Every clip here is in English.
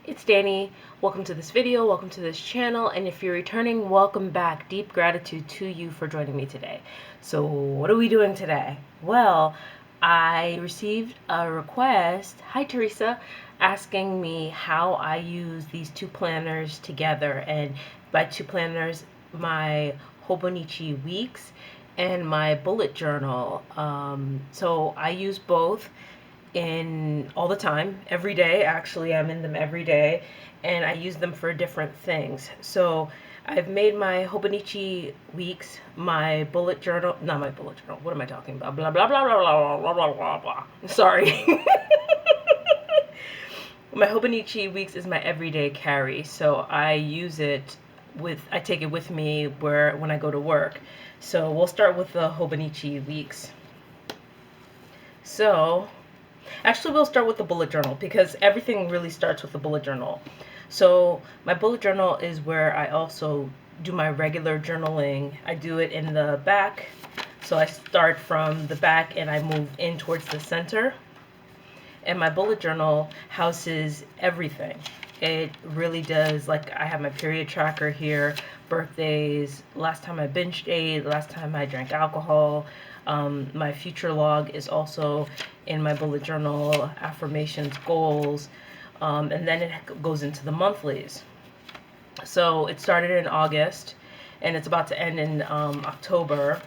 it's Danny. Welcome to this video, welcome to this channel, and if you're returning, welcome back. Deep gratitude to you for joining me today. So what are we doing today? Well, I received a request, hi Teresa, asking me how I use these two planners together, and by two planners, my Hobonichi Weeks and my bullet journal. So I use both in all the time, every day. Actually, I'm in them every day, and I use them for different things. So I've made my Hobonichi Weeks my bullet journal, not my bullet journal. What am I talking about? Blah blah blah blah blah blah blah blah blah. Sorry. My Hobonichi Weeks is my everyday carry, so I use it I take it with me when I go to work. So we'll start with the Hobonichi Weeks. So actually, we'll start with the bullet journal because everything really starts with the bullet journal. So my bullet journal is where I also do my regular journaling. I do it in the back. So I start from the back and I move in towards the center. And my bullet journal houses everything. It really does. Like, I have my period tracker here, birthdays, last time I binged ate, last time I drank alcohol. My future log is also in my bullet journal, affirmations, goals, and then it goes into the monthlies. So it started in August and it's about to end in October.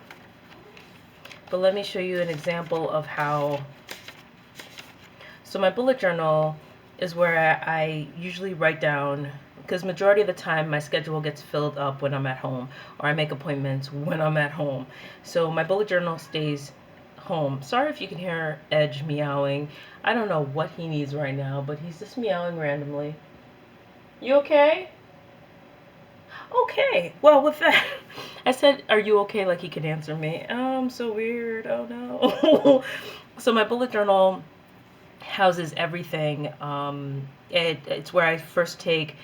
But let me show you an example of how. So my bullet journal is where I usually write down, because majority of the time my schedule gets filled up when I'm at home, or I make appointments when I'm at home. So my bullet journal stays home. Sorry if you can hear Edge meowing. I don't know what he needs right now, but he's just meowing randomly. You okay? Okay. Well, with that, I said, are you okay? Like he could answer me. I'm so weird. Oh no. So my bullet journal houses everything. It's where I first take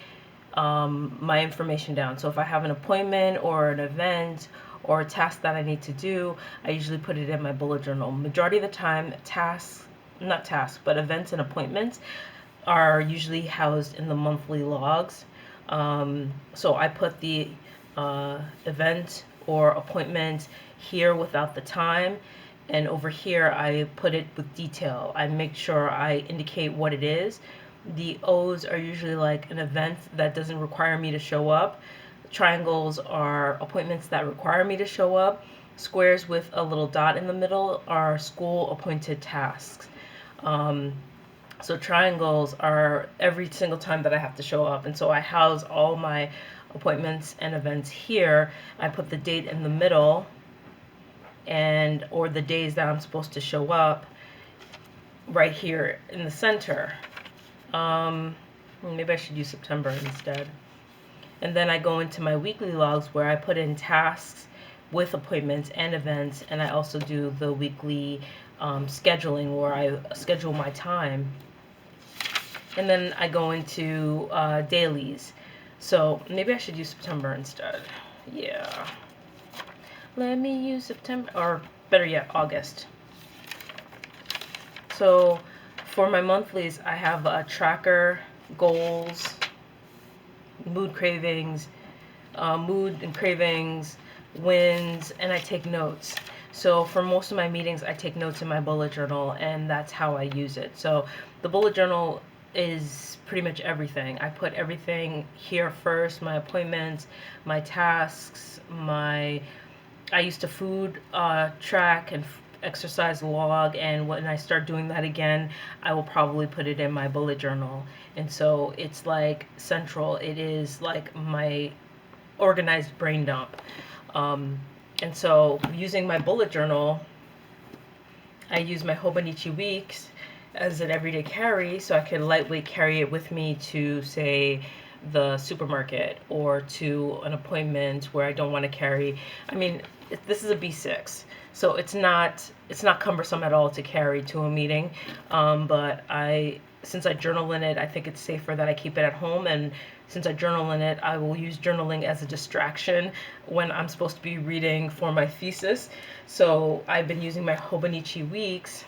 my information down. So if I have an appointment or an event or a task that I need to do, I usually put it in my bullet journal. Majority of the time, not tasks, but events and appointments are usually housed in the monthly logs. So I put the event or appointment here without the time, and over here I put it with detail. I make sure I indicate what it is. The O's are usually like an event that doesn't require me to show up. Triangles are appointments that require me to show up. Squares with a little dot in the middle are school appointed tasks. So triangles are every single time that I have to show up. And so I house all my appointments and events here. I put the date in the middle, or the days that I'm supposed to show up right here in the center. Maybe I should use September instead. And then I go into my weekly logs where I put in tasks with appointments and events, and I also do the weekly scheduling where I schedule my time. And then I go into dailies. So maybe I should use September instead. Yeah. Let me use September, or better yet, August. So for my monthlies, I have a tracker, goals, mood and cravings, wins, and I take notes. So for most of my meetings, I take notes in my bullet journal, and that's how I use it. So the bullet journal is pretty much everything. I put everything here first, my appointments, my tasks, I used to food track and exercise log, and when I start doing that again, I will probably put it in my bullet journal. And so it's like central. It is like my organized brain dump. And so using my bullet journal, I use my Hobonichi Weeks as an everyday carry, so I can lightweight carry it with me to, say, the supermarket or to an appointment where I don't want to carry. I mean, this is a B6, so it's not cumbersome at all to carry to a meeting. But since I journal in it, I think it's safer that I keep it at home. And since I journal in it, I will use journaling as a distraction when I'm supposed to be reading for my thesis. So I've been using my Hobonichi Weeks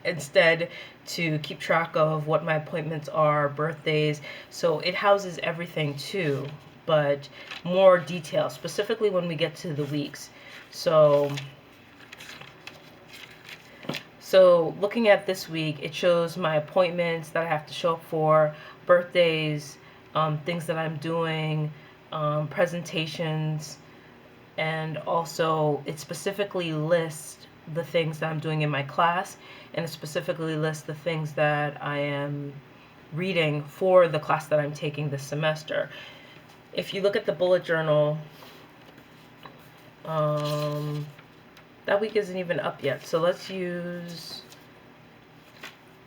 instead to keep track of what my appointments are, birthdays. So it houses everything too, but more detail, specifically when we get to the weeks. So looking at this week, it shows my appointments that I have to show up for, birthdays, things that I'm doing, presentations, and also it specifically lists the things that I'm doing in my class, and it specifically lists the things that I am reading for the class that I'm taking this semester. If you look at the bullet journal, that week isn't even up yet, so let's use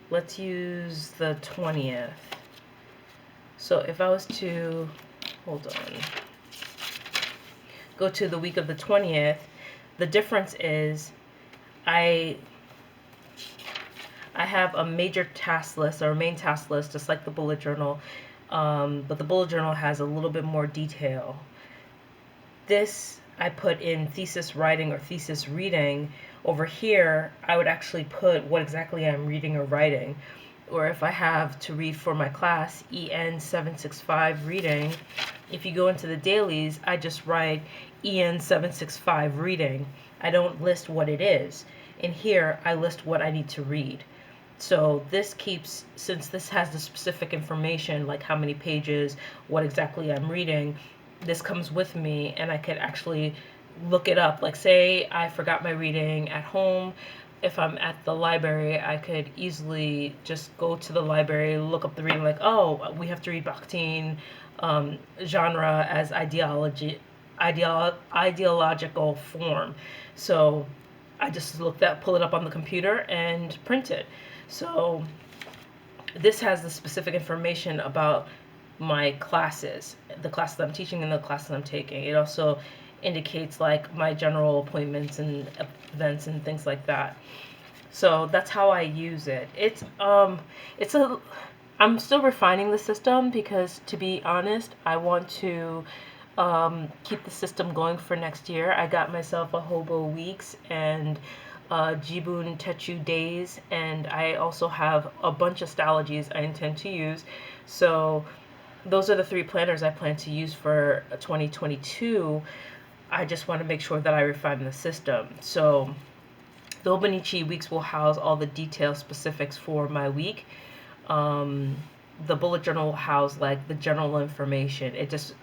the 20th. So if I was to, hold on, go to the week of the 20th, the difference is I have a major task list or a main task list, just like the bullet journal, but the bullet journal has a little bit more detail. This I put in thesis writing or thesis reading. Over here, I would actually put what exactly I'm reading or writing. Or if I have to read for my class, EN 765 reading, if you go into the dailies, I just write EN 765 reading. I don't list what it is. In here, I list what I need to read. So this keeps, since this has the specific information, like how many pages, what exactly I'm reading, this comes with me and I could actually look it up. Like say I forgot my reading at home. If I'm at the library, I could easily just go to the library, look up the reading, like, oh, we have to read Bakhtin, genre as ideological form. So I just pull it up on the computer and print it. So this has the specific information about my classes, the class that I'm teaching and the class that I'm taking. It also indicates like my general appointments and events and things like that. So that's how I use it. I'm still refining the system because, to be honest, I want to keep the system going for next year. I got myself a Hobo Weeks and Jibun Techu days, and I also have a bunch of Stalogies I intend to use. So those are the 3 planners I plan to use for 2022. I just want to make sure that I refine the system. So the Hobonichi Weeks will house all the detailed specifics for my week. The bullet journal will house like the general information. It just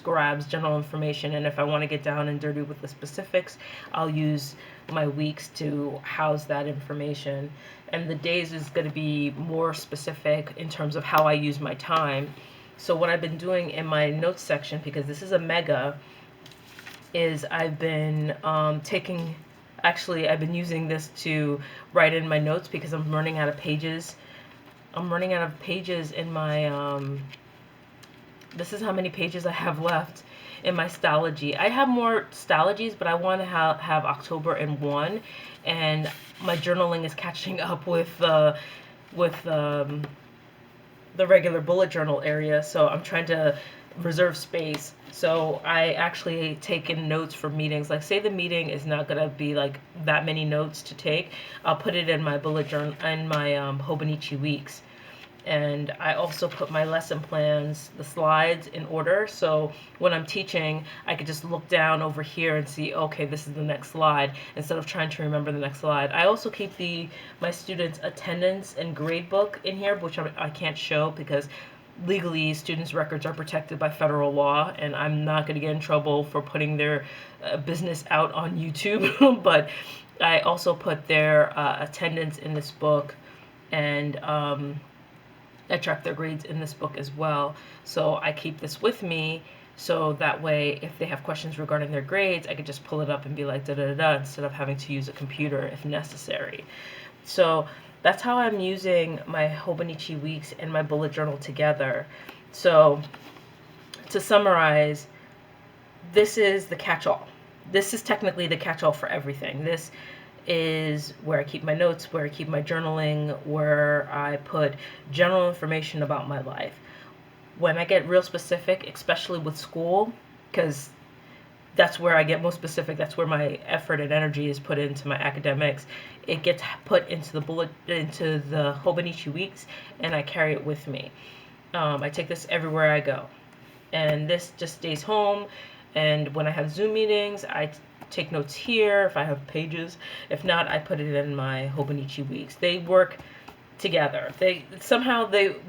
grabs general information, and if I want to get down and dirty with the specifics, I'll use my weeks to house that information. And the days is going to be more specific in terms of how I use my time. So what I've been doing in my notes section, because this is a mega, is I've been I've been using this to write in my notes because I'm running out of pages. I'm running out of pages in my, this is how many pages I have left in my Stalogy. I have more Stalogies, but I want to have October in one, and my journaling is catching up with the regular bullet journal area, so I'm trying to reserve space. So I actually take in notes for meetings. Like say the meeting is not gonna be like that many notes to take, I'll put it in my bullet journal, in my Hobonichi Weeks. And I also put my lesson plans, the slides, in order. So when I'm teaching, I could just look down over here and see, okay, this is the next slide, instead of trying to remember the next slide. I also keep my students' attendance and grade book in here, which I can't show because legally students' records are protected by federal law, and I'm not going to get in trouble for putting their business out on YouTube. But I also put their attendance in this book, and I track their grades in this book as well. So I keep this with me, so that way if they have questions regarding their grades, I could just pull it up and be like da da da, instead of having to use a computer if necessary. So that's how I'm using my Hobonichi Weeks and my bullet journal together. So to summarize, this is the catch-all. This is technically the catch-all for everything. This is where I keep my notes, where I keep my journaling, where I put general information about my life. When I get real specific, especially with school, because that's where I get most specific. That's where my effort and energy is put into my academics. It gets put into the Hobonichi Weeks, and I carry it with me. I take this everywhere I go, and this just stays home. And when I have Zoom meetings, I take notes here if I have pages. If not, I put it in my Hobonichi Weeks. They work together. They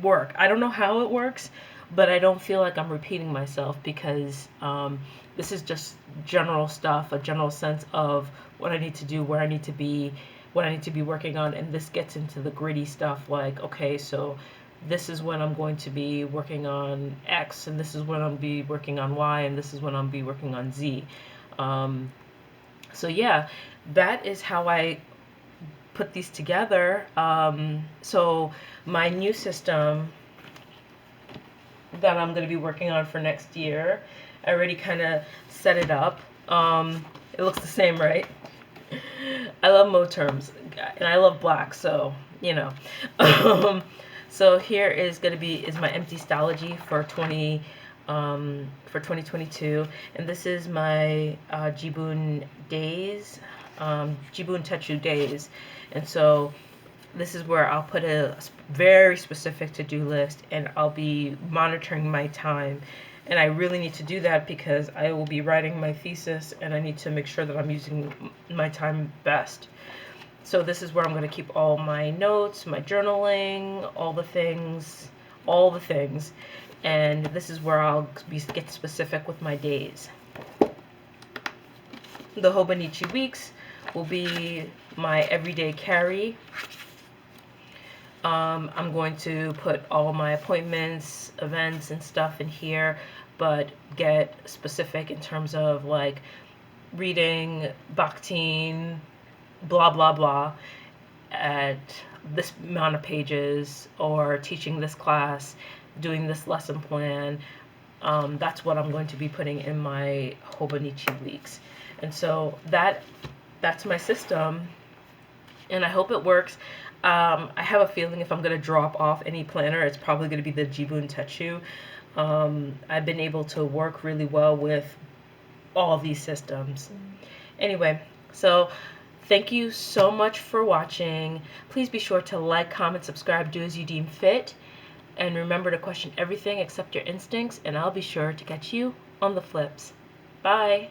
work. I don't know how it works, but I don't feel like I'm repeating myself because this is just general stuff, a general sense of what I need to do, where I need to be, what I need to be working on, and this gets into the gritty stuff like, okay, so this is when I'm going to be working on X, and this is when I'll be working on Y, and this is when I'll be working on Z. So yeah, that is how I put these together. So my new system that I'm going to be working on for next year, I already kind of set it up. It looks the same, right? I love mode terms, and I love black, so you know. So here is going to be my empty Stalogy for 2022, and this is my Jibun days, Jibun Techu days, and so this is where I'll put a very specific to-do list, and I'll be monitoring my time. And I really need to do that because I will be writing my thesis, and I need to make sure that I'm using my time best. So this is where I'm going to keep all my notes, my journaling, all the things. And this is where I'll get specific with my days. The Hobonichi Weeks will be my everyday carry. I'm going to put all my appointments, events, and stuff in here, but get specific in terms of like reading Bakhtin, blah, blah, blah, at this amount of pages, or teaching this class, doing this lesson plan. That's what I'm going to be putting in my Hobonichi Weeks. And so that's my system, and I hope it works. I have a feeling if I'm going to drop off any planner, it's probably going to be the Jibun Techu. I've been able to work really well with all these systems. Anyway, so thank you so much for watching. Please be sure to like, comment, subscribe, do as you deem fit. And remember to question everything except your instincts, and I'll be sure to catch you on the flips. Bye.